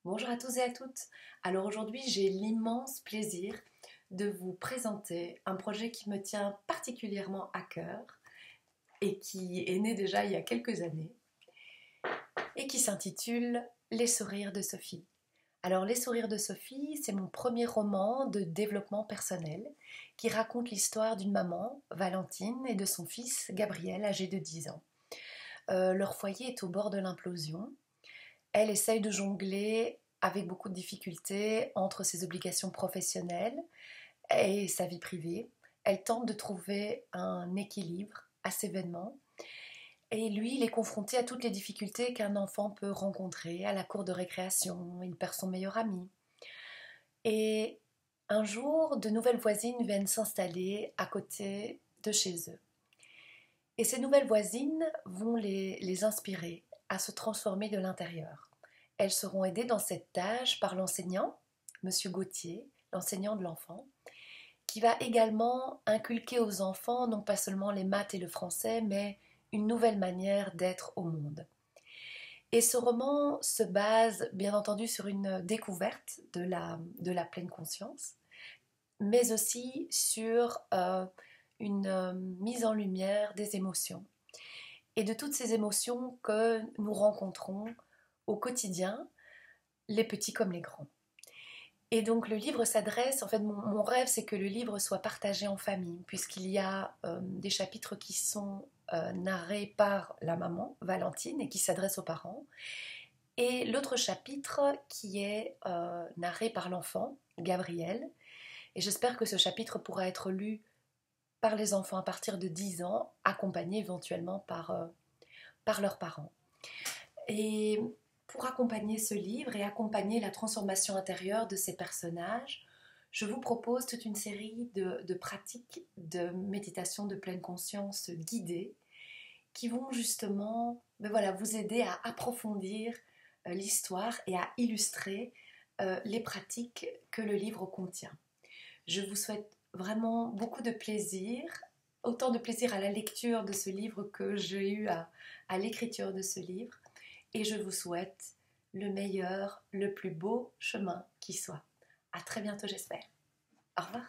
Bonjour à tous et à toutes. Alors aujourd'hui, j'ai l'immense plaisir de vous présenter un projet qui me tient particulièrement à cœur et qui est né déjà il y a quelques années et qui s'intitule Les sourires de Sophie. Alors Les sourires de Sophie, c'est mon premier roman de développement personnel qui raconte l'histoire d'une maman, Valentine, et de son fils, Gabriel, âgé de 10 ans. Leur foyer est au bord de l'implosion. Elle essaye de jongler avec beaucoup de difficultés entre ses obligations professionnelles et sa vie privée. Elle tente de trouver un équilibre à ces événements. Et lui, il est confronté à toutes les difficultés qu'un enfant peut rencontrer à la cour de récréation. Il perd son meilleur ami. Et un jour, de nouvelles voisines viennent s'installer à côté de chez eux. Et ces nouvelles voisines vont les inspirer à se transformer de l'intérieur. Elles seront aidées dans cette tâche par l'enseignant, Monsieur Gauthier, l'enseignant de l'enfant, qui va également inculquer aux enfants non pas seulement les maths et le français, mais une nouvelle manière d'être au monde. Et ce roman se base bien entendu sur une découverte de la pleine conscience, mais aussi sur une mise en lumière des émotions et de toutes ces émotions que nous rencontrons au quotidien, les petits comme les grands. Et donc le livre s'adresse, en fait mon rêve c'est que le livre soit partagé en famille, puisqu'il y a des chapitres qui sont narrés par la maman, Valentine, et qui s'adressent aux parents, et l'autre chapitre qui est narré par l'enfant, Gabriel, et j'espère que ce chapitre pourra être lu par les enfants à partir de 10 ans, accompagnés éventuellement par leurs parents. Et pour accompagner ce livre et accompagner la transformation intérieure de ces personnages, je vous propose toute une série de pratiques de méditation de pleine conscience guidées qui vont justement vous aider à approfondir l'histoire et à illustrer les pratiques que le livre contient. Je vous souhaite vraiment beaucoup de plaisir, autant de plaisir à la lecture de ce livre que j'ai eu à l'écriture de ce livre. Et je vous souhaite le meilleur, le plus beau chemin qui soit. À très bientôt, j'espère. Au revoir.